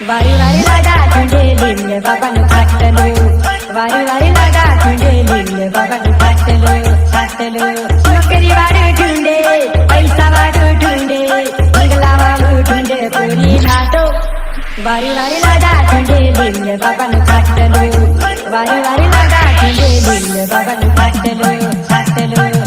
वारी वारी लागा तुझे लिंग बाबानु फाटलो वारी वारी लागा तुझे लिंग बाबानु फाटलो नोकरी वाडू ढूंढे पैसा वाडू ढूंढे बंगला वाडू ढूंढे पूरी नाटो वारी वारी लागा तुझे लिंग बाबानु फाटलो वारी वारी लागा तुझे लिंग बाबानु फाटलो